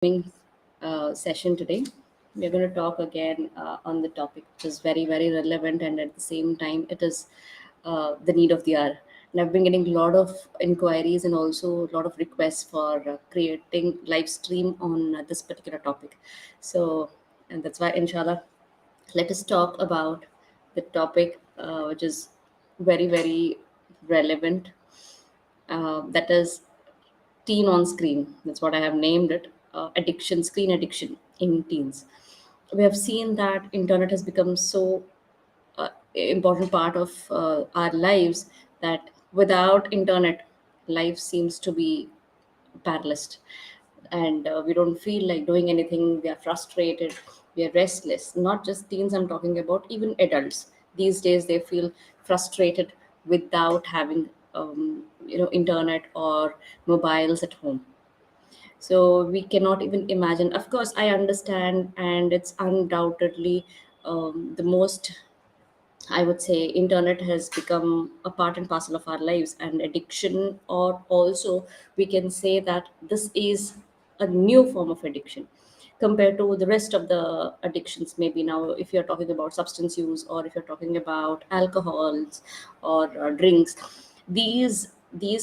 Doing session today. We're going to talk again on the topic which is very, very relevant, and at the same time, it is the need of the hour. And I've been getting a lot of inquiries and also a lot of requests for creating live stream on this particular topic. So, and that's why, inshallah, let us talk about the topic which is very, very relevant. That is teen on screen. That's what I have named it. Addiction, screen addiction in teens. We have seen that internet has become so important part of our lives that without internet, life seems to be paralyzed, and we don't feel like doing anything. We are frustrated, we are restless. Not just teens I'm talking about, even adults these days they feel frustrated without having internet or mobiles at home. So we cannot even imagine. Of course I understand, and it's undoubtedly the most, I would say, internet has become a part and parcel of our lives and addiction, or also we can say that this is a new form of addiction compared to the rest of the addictions. Maybe now, if you're talking about substance use, or if you're talking about alcohols or drinks, these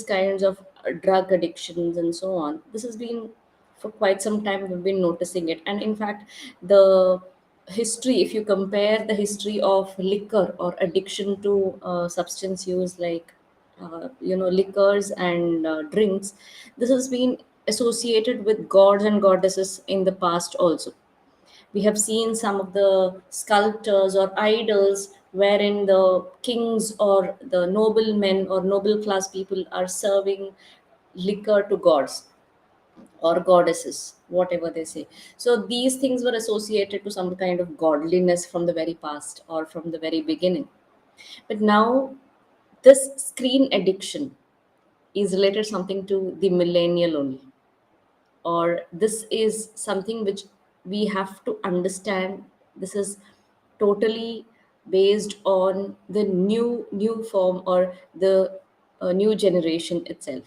kinds of drug addictions and so on, this has been for quite some time. We've been noticing it, and in fact, the history, if you compare the history of liquor or addiction to substance use, like liquors and drinks, this has been associated with gods and goddesses in the past also. We have seen some of the sculptures or idols wherein the kings or the noblemen or noble class people are serving liquor to gods or goddesses, whatever they say. So these things were associated to some kind of godliness from the very past or from the very beginning. But now, this screen addiction is related something to the millennial only, or this is something which we have to understand. This is totally based on the new form, or the new generation itself.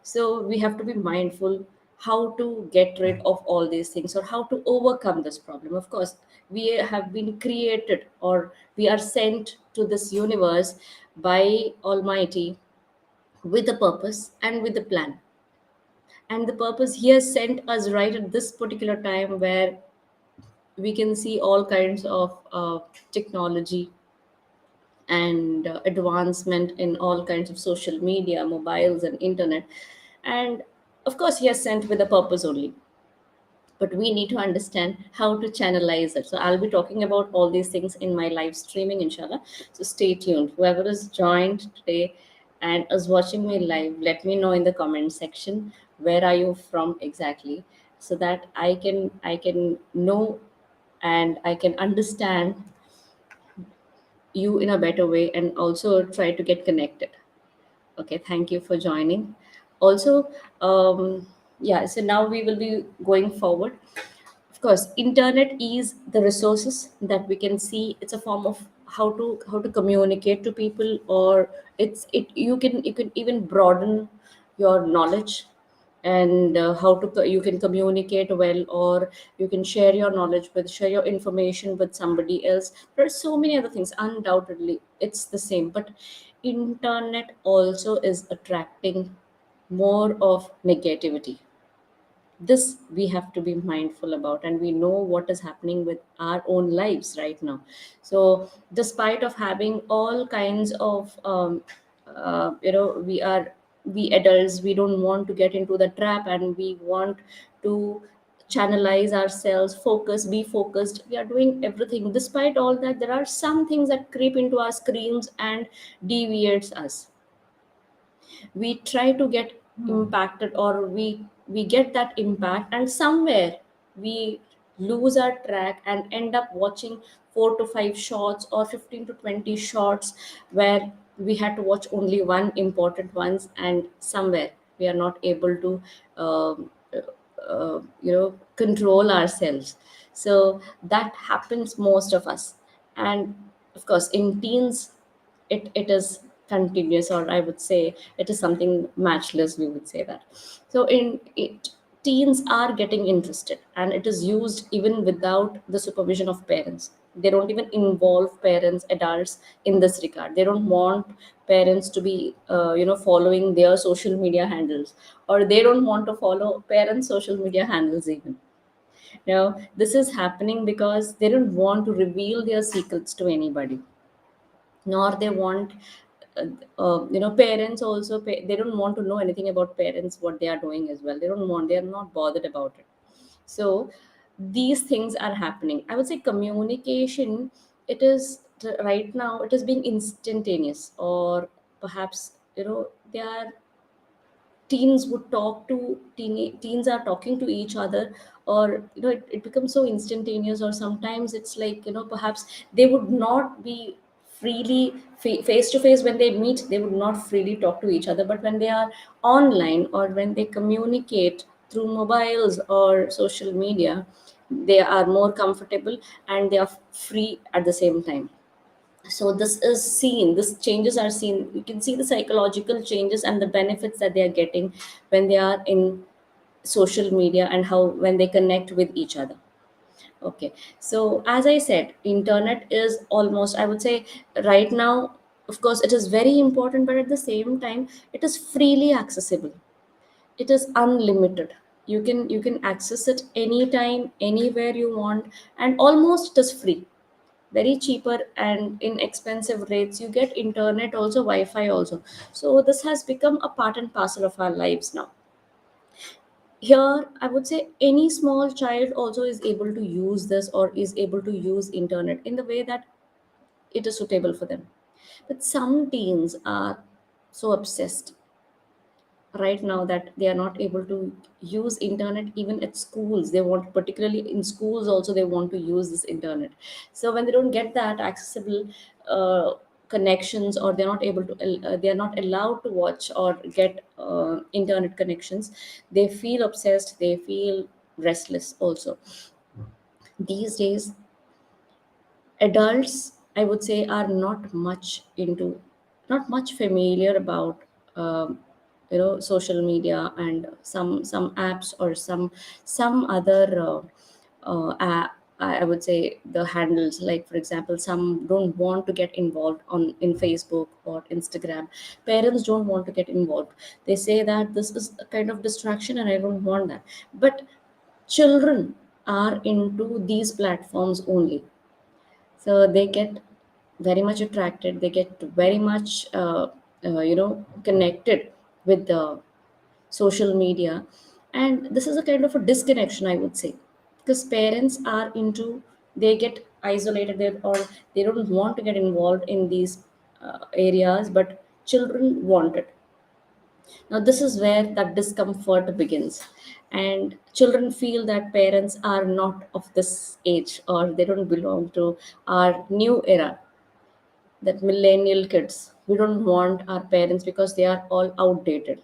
So we have to be mindful how to get rid of all these things, or how to overcome this problem. Of course, we have been created, or we are sent to this universe by Almighty with a purpose and with a plan. And the purpose He has sent us right at this particular time, where we can see all kinds of technology and advancement in all kinds of social media, mobiles, and internet. And of course, He has sent with a purpose only, but we need to understand how to channelize it. So I'll be talking about all these things in my live streaming, inshallah. So stay tuned. Whoever is joined today and is watching me live, let me know in the comment section where are you from exactly, so that I can know and I can understand you in a better way, and also try to get connected. Okay, thank you for joining. Also, yeah, so now we will be going forward. Of course, internet is the resources that we can see. It's a form of how to communicate to people, or it you can even broaden your knowledge, and you can communicate well, or you can share your information with somebody else. There are so many other things. Undoubtedly it's the same, but internet also is attracting more of negativity. This we have to be mindful about, and we know what is happening with our own lives right now. So despite of having all kinds of we adults, we don't want to get into the trap, and we want to channelize ourselves, focus, be focused. We are doing everything. Despite all that, there are some things that creep into our screens and deviates us. We try to get impacted, or we get that impact, and somewhere we lose our track and end up watching 4 to 5 shots or 15 to 20 shots, where we had to watch only one important ones, and somewhere we are not able to control ourselves. So that happens most of us. And of course in teens, it is continuous, or I would say it is something matchless, we would say that. So in it, teens are getting interested, and it is used even without the supervision of parents. They don't even involve parents, adults, in this regard. They don't want parents to be following their social media handles, or they don't want to follow parents social media handles even. This is happening because they don't want to reveal their secrets to anybody, nor they want uh, parents also they don't want to know anything about parents what they are doing as well. They are not bothered about it. So these things are happening. I would say communication, it is right now it is being instantaneous, or perhaps they are teens would talk to teens are talking to each other, or it becomes so instantaneous, or sometimes it's like perhaps they would not be freely face to face. When they meet, they would not freely talk to each other, but when they are online, or when they communicate through mobiles or social media, they are more comfortable, and they are free at the same time. So this changes are seen. You can see the psychological changes and the benefits that they are getting when they are in social media, and how when they connect with each other. Okay, so as I said, internet is almost, I would say, right now, of course it is very important, but at the same time it is freely accessible. It is unlimited. You can access it anytime, anywhere you want, and almost it is free, very cheaper and inexpensive rates. You get internet also, wi-fi also. So this has become a part and parcel of our lives now. Here I would say any small child also is able to use this, or is able to use internet in the way that it is suitable for them. But some teens are so obsessed right now that they are not able to use internet even at schools. They want, particularly in schools also, they want to use this internet. So when they don't get that accessible connections, or they're not able to they are not allowed to watch or get internet connections, they feel obsessed, they feel restless also. These days adults, I would say, are not much familiar about social media, and some apps, or some other app. I would say the handles, like for example, some don't want to get involved in Facebook or Instagram. Parents don't want to get involved. They say that this is a kind of distraction, and I don't want that. But children are into these platforms only. So they get very much attracted, they get very much connected with the social media. And this is a kind of a disconnection, I would say, because parents are into, they get isolated there, or they don't want to get involved in these areas, but children want it. Now, this is where that discomfort begins. And children feel that parents are not of this age, or they don't belong to our new era, that millennial kids. We don't want our parents because they are all outdated,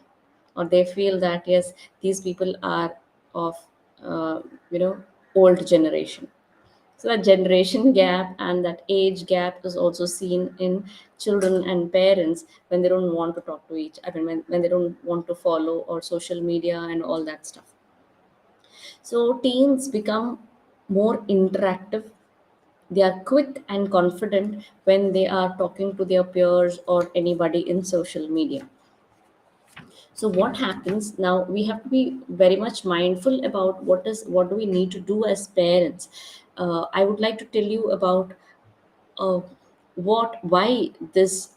or they feel that, yes, these people are of, uh, you know, old generation. So that generation gap and that age gap is also seen in children and parents when they don't want to talk to each. I mean, when they don't want to follow or social media and all that stuff. So teens become more interactive. They are quick and confident when they are talking to their peers or anybody in social media. So what happens now? We have to be very much mindful about what do we need to do as parents. I would like to tell you about uh, why this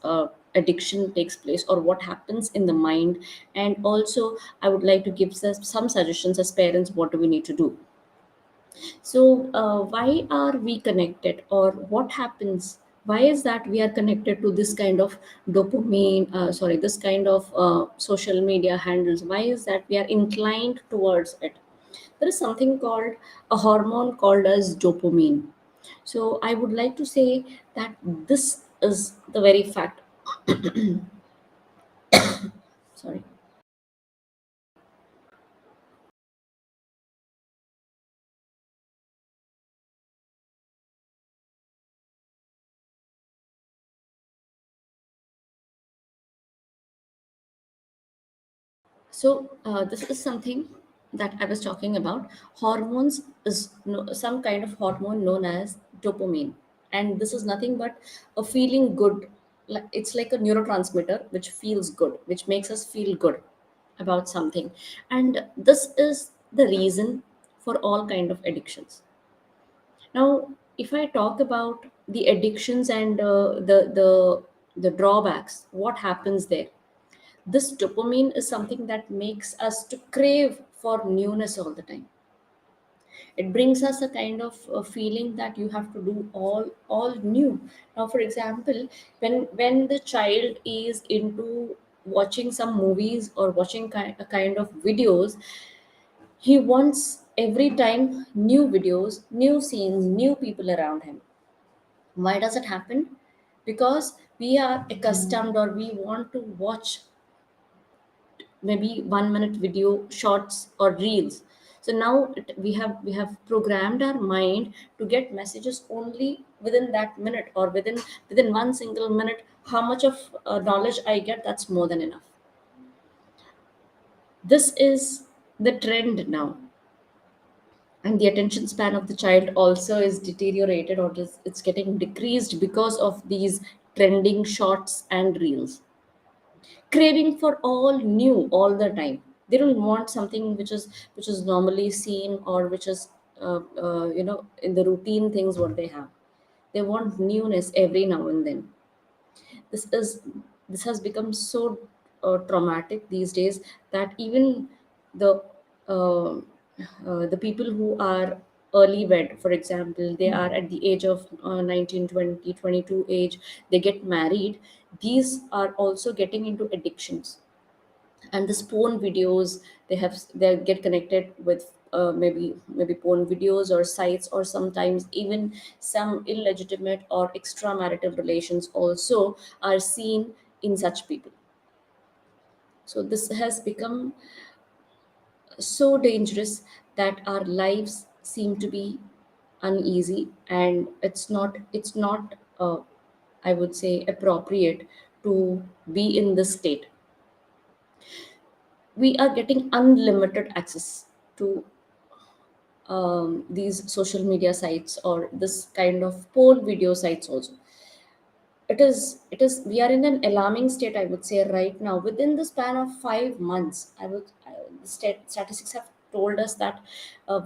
addiction takes place, or what happens in the mind, and also I would like to give us some suggestions as parents. What do we need to do? So, why are we connected, or what happens? Why is that we are connected to this kind of dopamine? Sorry, this kind of social media handles. Why is that we are inclined towards it? There is something called a hormone called as dopamine. So, I would like to say that this is the very fact. Sorry. So, this is something. that I was talking about, hormones is some kind of hormone known as dopamine, and this is nothing but a feeling good. It's like a neurotransmitter which feels good, which makes us feel good about something, and this is the reason for all kind of addictions. Now, if I talk about the addictions and the drawbacks, what happens there? This dopamine is something that makes us to crave for newness all the time. It brings us a kind of a feeling that you have to do all new. Now, for example, when the child is into watching some movies or watching a kind of videos, he wants every time new videos, new scenes, new people around him. Why does it happen? Because we are accustomed, or we want to watch maybe 1 minute video shorts or reels. So now we have programmed our mind to get messages only within that minute, or within one single minute. How much of knowledge I get, that's more than enough. This is the trend now, and the attention span of the child also is deteriorated, or it's getting decreased because of these trending shorts and reels. Craving for all new all the time. They don't want something which is normally seen, or which is in the routine things what they have. They want newness every now and then. This is this has become so traumatic these days, that even the uh, the people who are early wed, for example, they are at the age of 19, 20, 22 age, they get married. These are also getting into addictions, and this porn videos, they get connected with maybe porn videos or sites, or sometimes even some illegitimate or extramarital relations also are seen in such people. So this has become so dangerous that our lives seem to be uneasy, and it's not I would say appropriate to be in this state. We are getting unlimited access to these social media sites, or this kind of porn video sites also. It is we are in an alarming state, I would say, right now. Within the span of 5 months, the statistics have told us that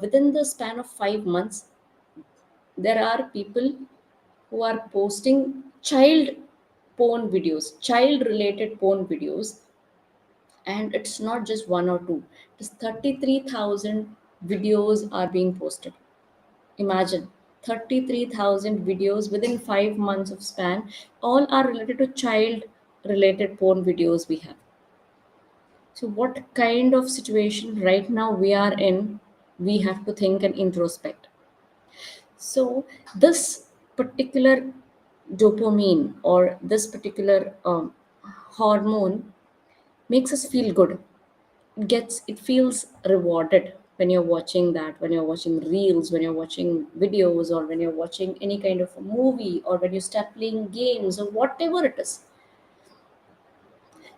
within the span of 5 months, there are people who are posting child child related porn videos. And it's not just one or two, it's 33,000 videos are being posted. Imagine, 33,000 videos within 5 months of span, all are related to child related porn videos we have. So, what kind of situation right now we are in? We have to think and introspect. So, this particular dopamine, or this particular hormone, makes us feel good. It feels rewarded when you're watching that, when you're watching reels, when you're watching videos, or when you're watching any kind of a movie, or when you start playing games, or whatever it is.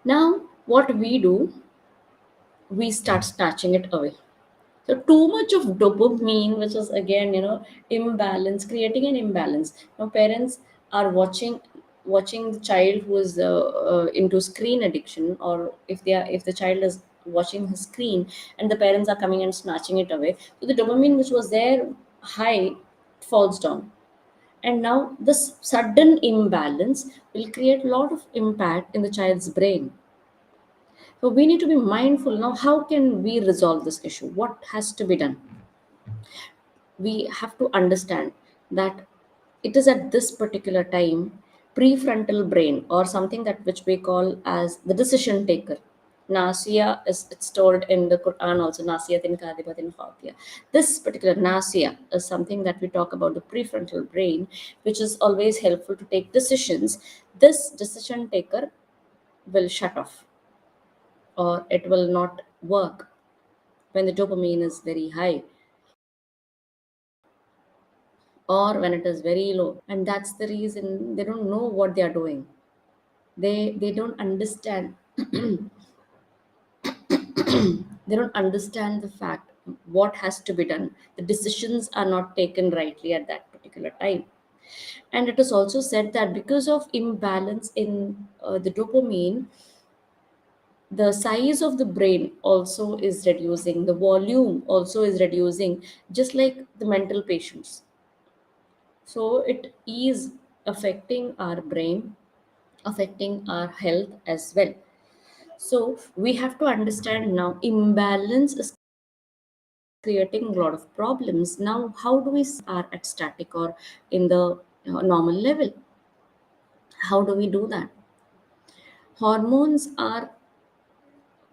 Now what we do, we start snatching it away. So too much of dopamine, which is again, imbalance, creating an imbalance. Now parents are watching the child who is into screen addiction, or if the child is watching his screen, and the parents are coming and snatching it away. So the dopamine which was there high falls down, and now this sudden imbalance will create a lot of impact in the child's brain. So we need to be mindful now. How can we resolve this issue? What has to be done? We have to understand that it is at this particular time, prefrontal brain, or something that which we call as the decision taker. Nasia is, it's told in the Quran also, Nasia tin kadibatin khatia. This particular Nasia is something that we talk about, the prefrontal brain, which is always helpful to take decisions. This decision taker will shut off, or it will not work when the dopamine is very high, or when it is very low. And that's the reason they don't know what they are doing. They don't understand They don't understand the fact what has to be done. The decisions are not taken rightly at that particular time. And it is also said that because of imbalance in the dopamine, the size of the brain also is reducing, the volume also is reducing, just like the mental patients. So it is affecting our brain, affecting our health as well. So we have to understand now imbalance is creating a lot of problems. Now, how do we are at static or in the normal level? How do we do that? Hormones are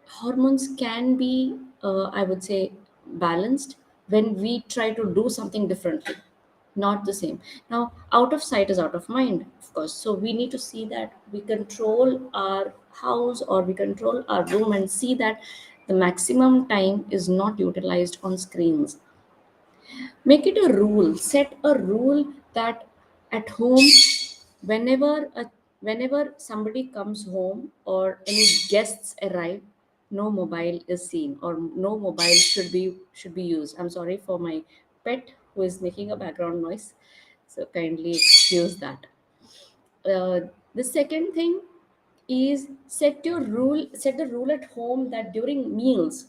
Hormones can be, I would say, balanced when we try to do something differently, not the same. Now, out of sight is out of mind, of course. So we need to see that we control our house or we control our room and see that the maximum time is not utilized on screens. Make it a rule, set a rule that at home, whenever a, whenever somebody comes home or any guests arrive, no mobile is seen or no mobile should be used. I'm sorry for my pet who is making a background noise, so kindly excuse that. uh, the second thing is set the rule at home that during meals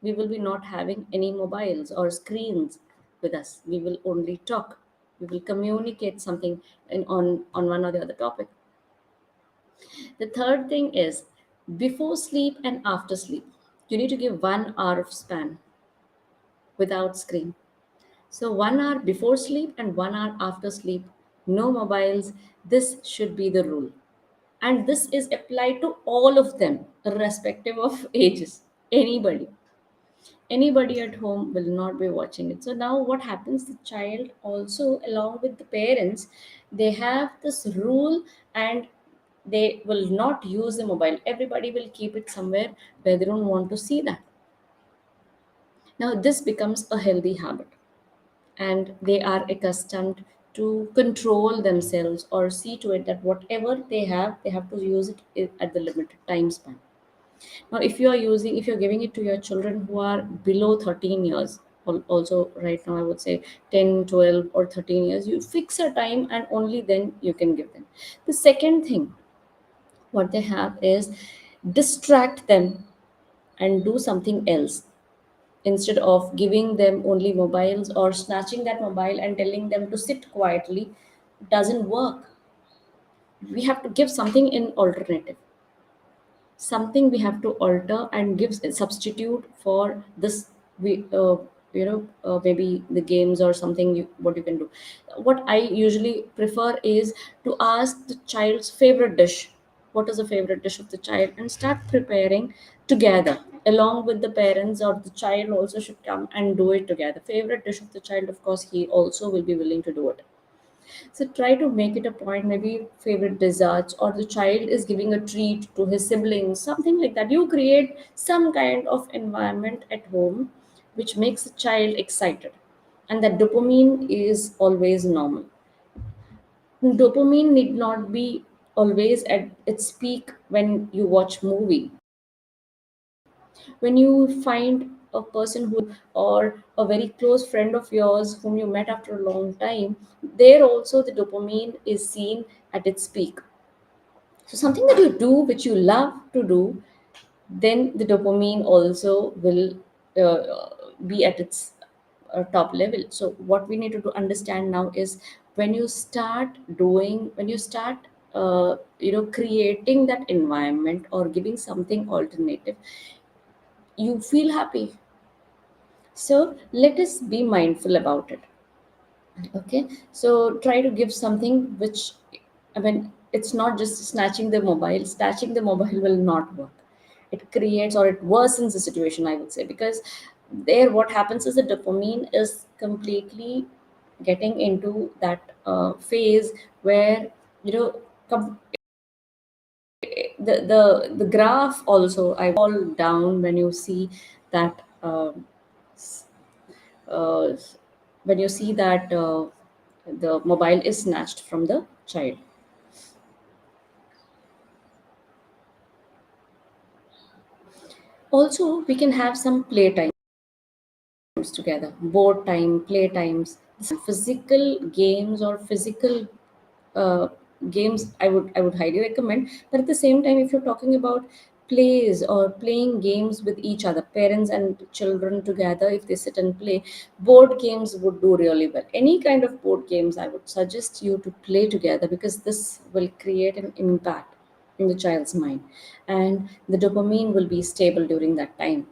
we will be not having any mobiles or screens with us. We will only talk. We will communicate something on one or the other topic. The third thing is before sleep and after sleep. You need to give 1 hour of span without screen. So 1 hour before sleep and 1 hour after sleep, no mobiles. This should be the rule. And this is applied to all of them, irrespective of ages. Anybody at home will not be watching it. So now what happens, the child also along with the parents, they have this rule, and they will not use the mobile. Everybody will keep it somewhere where they don't want to see that. Now this becomes a healthy habit, and they are accustomed to control themselves or see to it that whatever they have to use it at the limited time span. Now, if you're giving it to your children who are below 13 years, also right now I would say 10, 12, or 13 years, you fix a time and only then you can give them. The second thing, what they have is distract them and do something else instead of giving them only mobiles or snatching that mobile and telling them to sit quietly. Doesn't work. We have to give something in alternative, something we have to alter and give a substitute for this. We maybe the games or something. What you can do, what I usually prefer is to ask the child's favorite dish. What is the favorite dish of the child, and start preparing together along with the parents, or the child also should come and do it together. Favorite dish of the child, of course he also will be willing to do it. So try to make it a point, maybe favorite desserts, or the child is giving a treat to his siblings, something like that. You create some kind of environment at home which makes a child excited. And that dopamine is always normal. Dopamine need not be always at its peak when you watch movie. When you find a person who, or a very close friend of yours whom you met after a long time, there also the dopamine is seen at its peak. So something that you do which you love to do, then the dopamine also will be at its top level. So what we need to do, understand now is, when you start creating that environment or giving something alternative, you feel happy. So let us be mindful about it. Okay. So try to give something which, I mean, it's not just snatching the mobile. Snatching the mobile will not work. It creates or it worsens the situation, I would say, because there what happens is the dopamine is completely getting into that phase where, you know, com- the graph also I fall down when you see that uh, when you see that the mobile is snatched from the child. Also, we can have some playtime together, board time, play times, physical games or physical uh, games. I would highly recommend. But at the same time, if you're talking about plays or playing games with each other, parents and children together, if they sit and play, board games would do really well. Any kind of board games, I would suggest you to play together, because this will create an impact in the child's mind, and the dopamine will be stable during that time.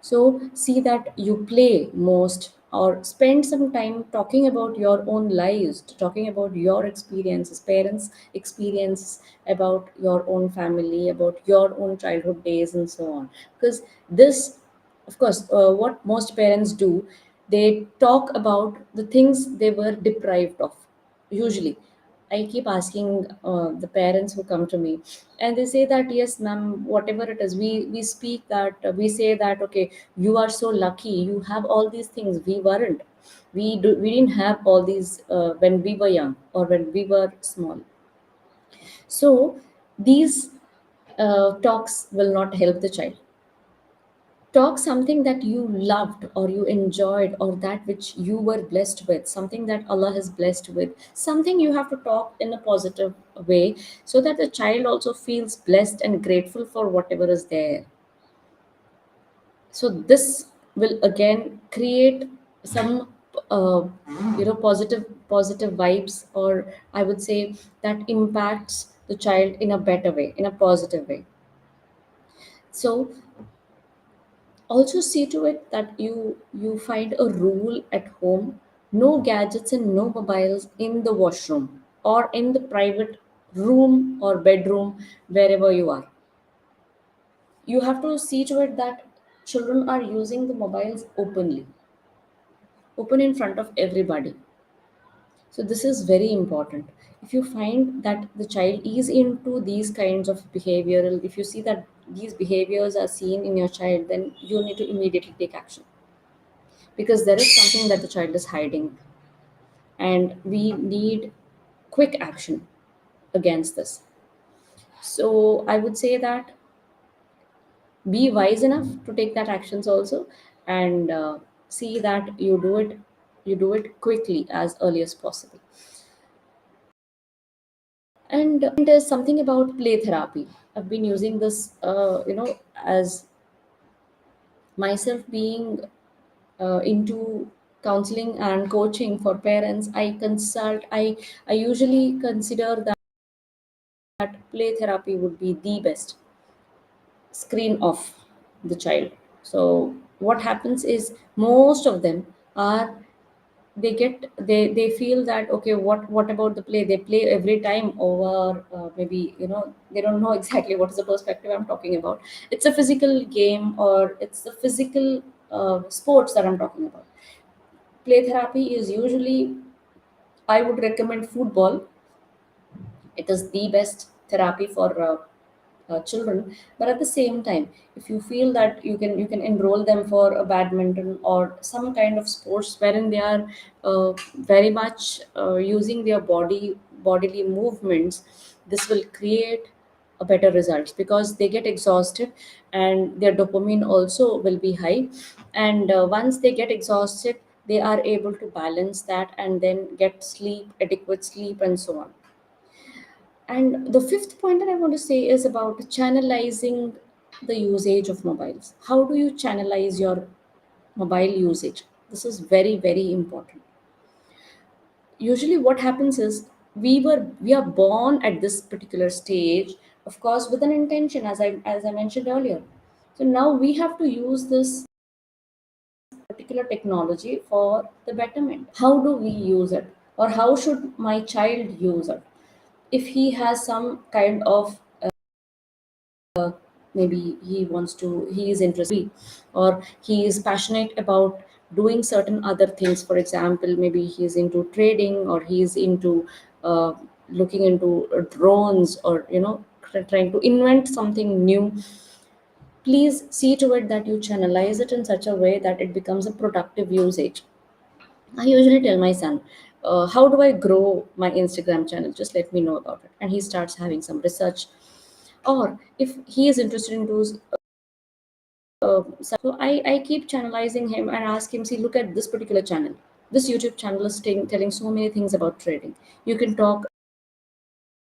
So see that you play most, or spend some time talking about your own lives, talking about your experiences, parents' experiences about your own family, about your own childhood days, and so on. Because this, of course, what most parents do, they talk about the things they were deprived of. Usually, I keep asking the parents who come to me, and they say that yes, ma'am, whatever it is, we speak that we say that okay, you are so lucky, you have all these things. We weren't. We didn't have all these when we were young or when we were small. So these talks will not help the child. Talk something that you loved or you enjoyed, or that which you were blessed with, something that Allah has blessed with, something you have to talk in a positive way, so that the child also feels blessed and grateful for whatever is there. So this will again create some uh, positive vibes, or I would say that impacts the child in a better way, in a positive way. So also see to it that you find a rule at home: no gadgets and no mobiles in the washroom or in the private room or bedroom, wherever you are. You have to see to it that children are using the mobiles openly, open in front of everybody. So this is very important. If you find that the child is into these kinds of behavioral, if you see that these behaviors are seen in your child, then you need to immediately take action, because there is something that the child is hiding, and we need quick action against this. So I would say that be wise enough to take that actions also, and see that you do it quickly, as early as possible. And there's something about play therapy. I've been using this as myself being into counseling and coaching for parents. I usually consider that play therapy would be the best. Screen off the child. So what happens is, most of them are, they feel that okay, what about the play? They play every time over, maybe they don't know exactly what is the perspective I'm talking about. It's a physical game, or it's the physical sports that I'm talking about. Play therapy is usually, I would recommend football. It is the best therapy for children. But at the same time, if you feel that you can enroll them for a badminton or some kind of sports wherein they are very much using their bodily movements, this will create a better results, because they get exhausted and their dopamine also will be high. And once they get exhausted, they are able to balance that and then get sleep, adequate sleep, and so on. And the fifth point that I want to say is about channelizing the usage of mobiles. How do you channelize your mobile usage? This is very, very important. Usually, what happens is, we are born at this particular stage, of course, with an intention, as I mentioned earlier. So now we have to use this particular technology for the betterment. How do we use it? Or how should my child use it? If he has some kind of maybe he is interested, or he is passionate about doing certain other things. For example, maybe he is into trading, or he is into looking into drones, or trying to invent something new. Please see to it that you channelize it in such a way that it becomes a productive usage. I usually tell my son, how do I grow my Instagram channel? Just let me know about it. And he starts having some research. Or if he is interested into So I keep channelizing him and ask him, see, look at this particular channel. This YouTube channel is telling so many things about trading. You can talk,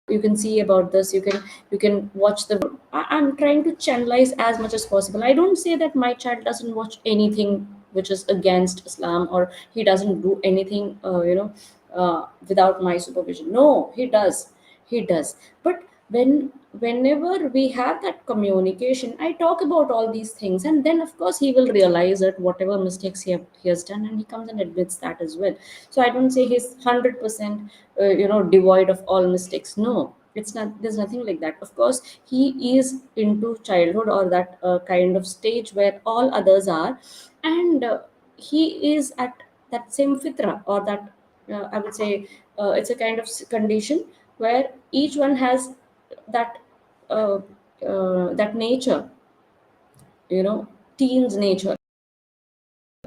you can see about this, you can watch the. I'm trying to channelize as much as possible. I don't say that my child doesn't watch anything which is against Islam, or he doesn't do anything without my supervision. No, he does. He does. But whenever we have that communication, I talk about all these things, and then of course he will realize that whatever mistakes he has done, and he comes and admits that as well. So I don't say he's 100% devoid of all mistakes. No, it's not. There's nothing like that. Of course he is into childhood, or that kind of stage where all others are, and he is at that same fitra, or that I would say it's a kind of condition where each one has that uh, that nature, teens nature,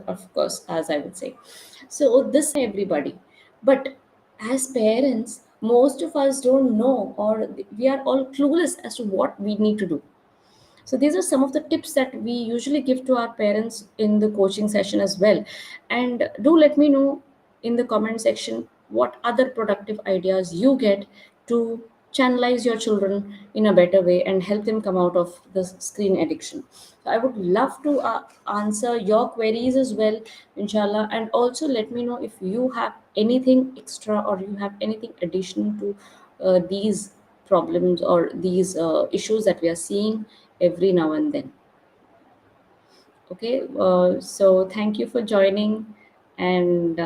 of course, as I would say. So this everybody. But as parents, most of us don't know, or we are all clueless as to what we need to do. So these are some of the tips that we usually give to our parents in the coaching session as well. And do let me know in the comment section what other productive ideas you get to channelize your children in a better way and help them come out of the screen addiction. So I would love to answer your queries as well, inshallah. And also let me know if you have anything extra, or you have anything additional to these problems, or these issues that we are seeing every now and then. Okay, so thank you for joining. And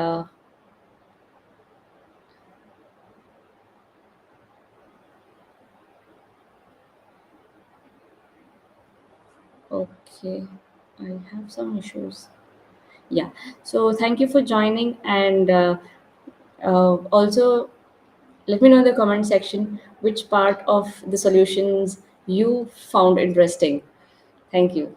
okay, I have some issues. Yeah, so thank you for joining. And also let me know in the comment section which part of the solutions you found interesting. Thank you.